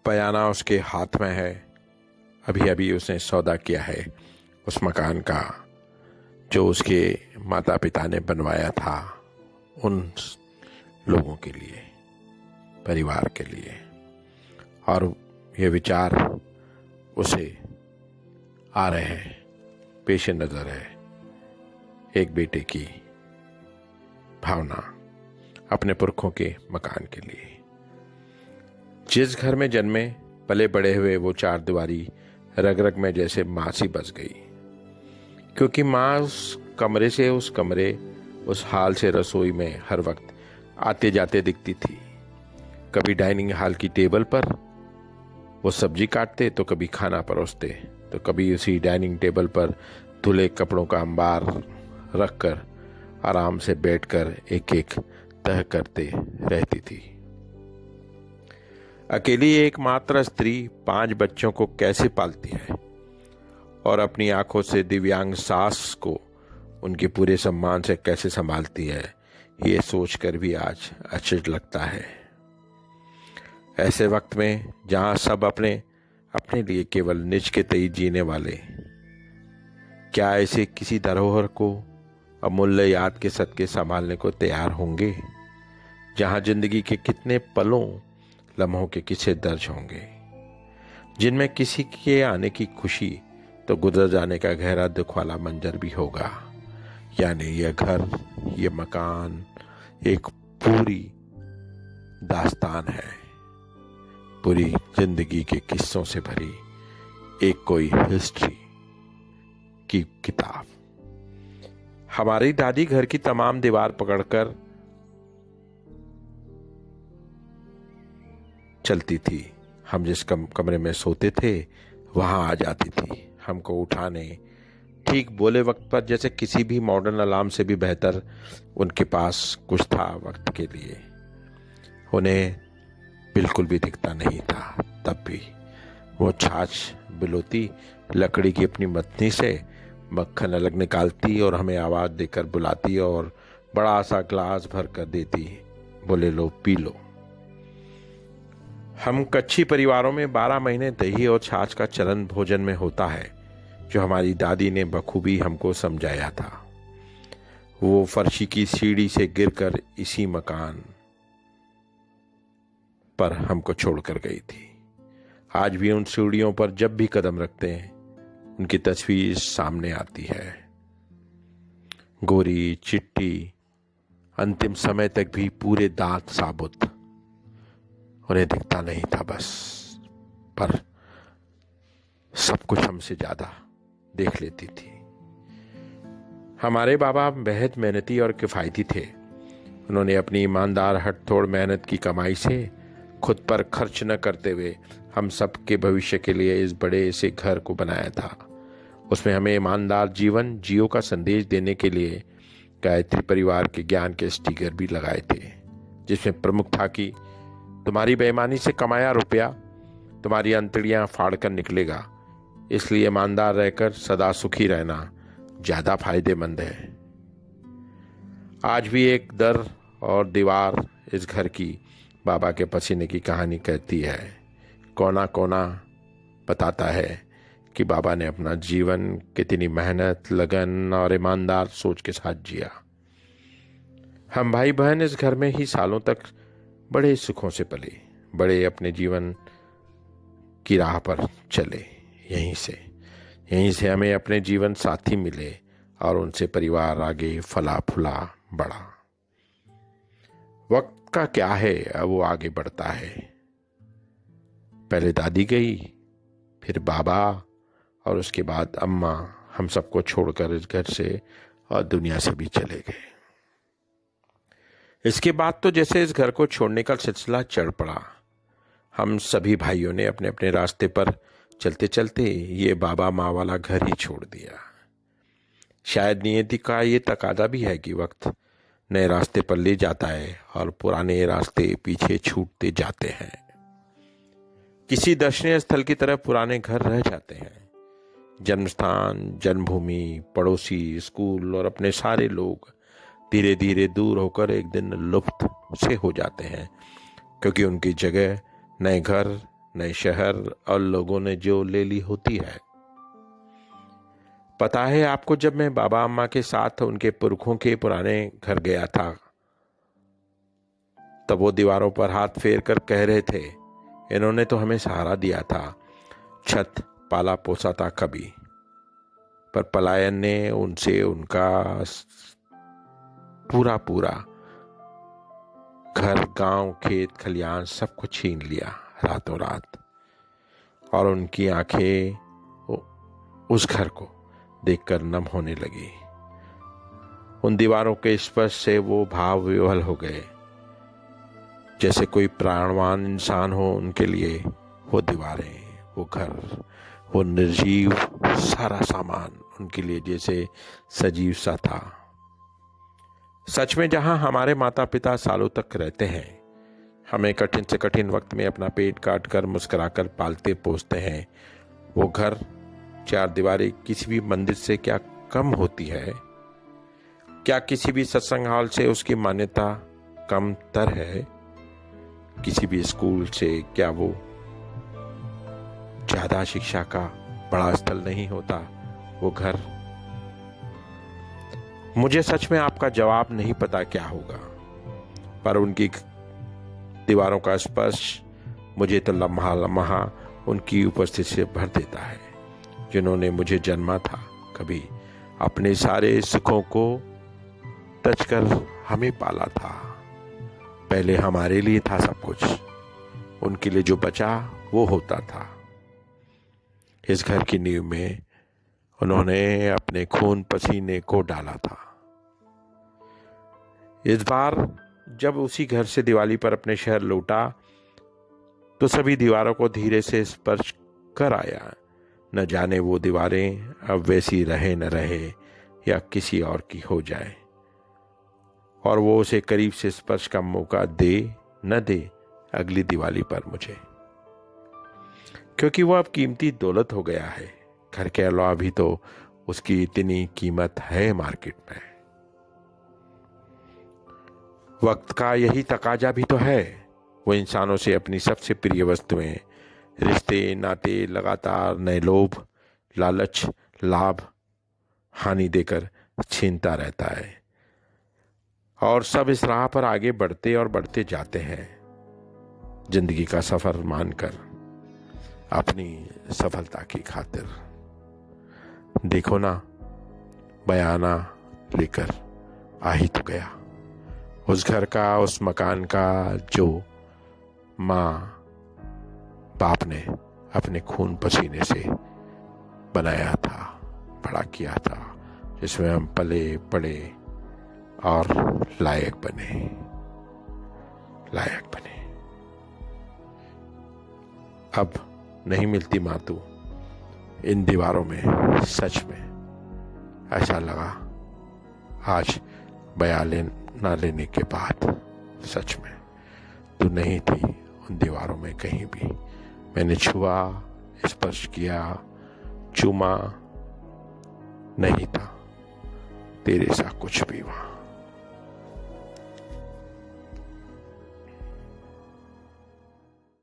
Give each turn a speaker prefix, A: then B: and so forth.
A: बयाना उसके हाथ में है। अभी अभी उसने सौदा किया है उस मकान का जो उसके माता पिता ने बनवाया था उन लोगों के लिए, परिवार के लिए। और ये विचार उसे आ रहे हैं, पेश नज़र है एक बेटे की भावना अपने पुरखों के मकान के लिए। जिस घर में जन्मे पले बड़े हुए वो चार दीवारी रग रग में जैसे मां सी बस गई, क्योंकि मां उस कमरे से उस कमरे, उस हाल से रसोई में हर वक्त आते जाते दिखती थी। कभी डाइनिंग हॉल की टेबल पर वो सब्जी काटते, तो कभी खाना परोसते, तो कभी उसी डाइनिंग टेबल पर धुले कपड़ों का अंबार रखकर आराम से बैठकर एक एक तह करते रहती थी। अकेली एकमात्र स्त्री 5 बच्चों को कैसे पालती है और अपनी आंखों से दिव्यांग सास को उनके पूरे सम्मान से कैसे संभालती है, ये सोचकर भी आज आश्चर्य लगता है। ऐसे वक्त में जहां सब अपने अपने लिए केवल निज के तय जीने वाले, क्या ऐसे किसी धरोहर को अमूल्य याद के सदके संभालने को तैयार होंगे, जहां जिंदगी के कितने पलों लम्हों के किस्से दर्ज होंगे, जिनमें किसी के आने की खुशी तो गुजर जाने का गहरा दुख वाला मंजर भी होगा। यानी यह घर, ये मकान एक पूरी दास्तान है, पूरी जिंदगी के किस्सों से भरी एक कोई हिस्ट्री की किताब। हमारी दादी घर की तमाम दीवार पकड़कर चलती थी। हम जिस कमरे में सोते थे वहां आ जाती थी हमको उठाने, ठीक बोले वक्त पर, जैसे किसी भी मॉडर्न अलार्म से भी बेहतर उनके पास कुछ था वक्त के लिए। उन्हें बिल्कुल भी दिखता नहीं था, तब भी वो छाछ बिलोती, लकड़ी की अपनी मथनी से मक्खन अलग निकालती और हमें आवाज देकर बुलाती और बड़ा सा ग्लास भर कर देती, बोले लो पी लो। हम कच्छी परिवारों में 12 महीने दही और छाछ का चलन भोजन में होता है, जो हमारी दादी ने बखूबी हमको समझाया था। वो फर्शी की सीढ़ी से गिरकर इसी मकान पर हमको छोड़कर गई थी। आज भी उन सीढ़ियों पर जब भी कदम रखते हैं उनकी तस्वीर सामने आती है। गोरी चिट्टी, अंतिम समय तक भी पूरे दांत साबुत, उन्हें दिखता नहीं था बस, पर सब कुछ हमसे ज्यादा देख लेती थी। हमारे बाबा बेहद मेहनती और किफायती थे। उन्होंने अपनी ईमानदार हटतोड़ मेहनत की कमाई से खुद पर खर्च न करते हुए हम सब के भविष्य के लिए इस बड़े से घर को बनाया था। उसमें हमें ईमानदार जीवन जियो का संदेश देने के लिए गायत्री परिवार के ज्ञान के स्टिकर भी लगाए थे, जिसमें प्रमुख था कि तुम्हारी बेईमानी से कमाया रुपया तुम्हारी अंतड़ियां फाड़कर निकलेगा, इसलिए ईमानदार रहकर सदा सुखी रहना ज्यादा फायदेमंद है। आज भी एक दर और दीवार इस घर की बाबा के पसीने की कहानी कहती है। कोना कोना बताता है कि बाबा ने अपना जीवन कितनी मेहनत, लगन और ईमानदार सोच के साथ जिया। हम भाई बहन इस घर में ही सालों तक बड़े सुखों से पले, बड़े अपने जीवन की राह पर चले। यहीं से हमें अपने जीवन साथी मिले और उनसे परिवार आगे फला फूला बढ़ा। वक्त का क्या है, अब वो आगे बढ़ता है। पहले दादी गई, फिर बाबा और उसके बाद अम्मा हम सबको छोड़कर इस घर से और दुनिया से भी चले गए। इसके बाद तो जैसे इस घर को छोड़ने का सिलसिला चढ़ पड़ा। हम सभी भाइयों ने अपने अपने रास्ते पर चलते चलते ये बाबा माँ वाला घर ही छोड़ दिया। शायद नियति का ये तकादा भी है कि वक्त नए रास्ते पर ले जाता है और पुराने रास्ते पीछे छूटते जाते हैं। किसी दर्शनीय स्थल की तरह पुराने घर रह जाते हैं। जन्मस्थान, जन्मभूमि, पड़ोसी, स्कूल और अपने सारे लोग धीरे धीरे दूर होकर एक दिन लुप्त से हो जाते हैं, क्योंकि उनकी जगह नए घर, नए शहर और लोगों ने जो ले ली होती है। पता है आपको, जब मैं बाबा अम्मा के साथ उनके पुरखों के पुराने घर गया था, तब वो दीवारों पर हाथ फेर कर कह रहे थे, इन्होंने तो हमें सहारा दिया था, छत पाला पोसा था कभी, पर पलायन ने उनसे उनका पूरा घर, गांव, खेत खलियान सब कुछ छीन लिया रातों रात। और उनकी आंखें उस घर को देखकर नम होने लगी। उन दीवारों के स्पर्श से वो भाव विह्वल हो गए, जैसे कोई प्राणवान इंसान हो उनके लिए। वो दीवारें, वो घर, वो निर्जीव सारा सामान उनके लिए जैसे सजीव सा था। सच में जहां हमारे माता पिता सालों तक रहते हैं, हमें कठिन से कठिन वक्त में अपना पेट काट कर मुस्कुराकर पालते पोसते हैं, वो घर, चार दीवारें किसी भी मंदिर से क्या कम होती है? क्या किसी भी सत्संग हॉल से उसकी मान्यता कम तर है? किसी भी स्कूल से क्या वो ज्यादा शिक्षा का बड़ा स्थल नहीं होता वो घर? मुझे सच में आपका जवाब नहीं पता क्या होगा, पर उनकी दीवारों का स्पर्श मुझे तो लम्हा लम्हा उनकी उपस्थिति से भर देता है, जिन्होंने मुझे जन्मा था, कभी अपने सारे सुखों को तजकर हमें पाला था। पहले हमारे लिए था सब कुछ, उनके लिए जो बचा वो होता था। इस घर की नींव में उन्होंने अपने खून पसीने को डाला था। इस बार जब उसी घर से दिवाली पर अपने शहर लौटा, तो सभी दीवारों को धीरे से स्पर्श कर आया। न जाने वो दीवारें अब वैसी रहे न रहे या किसी और की हो जाए, और वो उसे करीब से स्पर्श का मौका दे न दे अगली दिवाली पर मुझे, क्योंकि वो अब कीमती दौलत हो गया है। घर के अलावा भी तो उसकी इतनी कीमत है मार्केट में। वक्त का यही तकाजा भी तो है। वो इंसानों से अपनी सबसे प्रिय वस्तुएं, रिश्ते, नाते लगातार नए लोभ, लालच, लाभ, हानि देकर छीनता रहता है, और सब इस राह पर आगे बढ़ते और बढ़ते जाते हैं, जिंदगी का सफर मानकर, अपनी सफलता की खातिर। देखो ना, बयाना लेकर आ ही तो गया उस घर का, उस मकान का जो माँ बाप ने अपने खून पसीने से बनाया था, बड़ा किया था, जिसमें हम पले पड़े और लायक बने। अब नहीं मिलती माँ तू इन दीवारों में। सच में ऐसा लगा आज बयान लेने के बाद, सच में तू नहीं थी उन दीवारों में कहीं भी। मैंने छुआ, स्पर्श किया, चूमा, नहीं था तेरे सा कुछ भी वहां।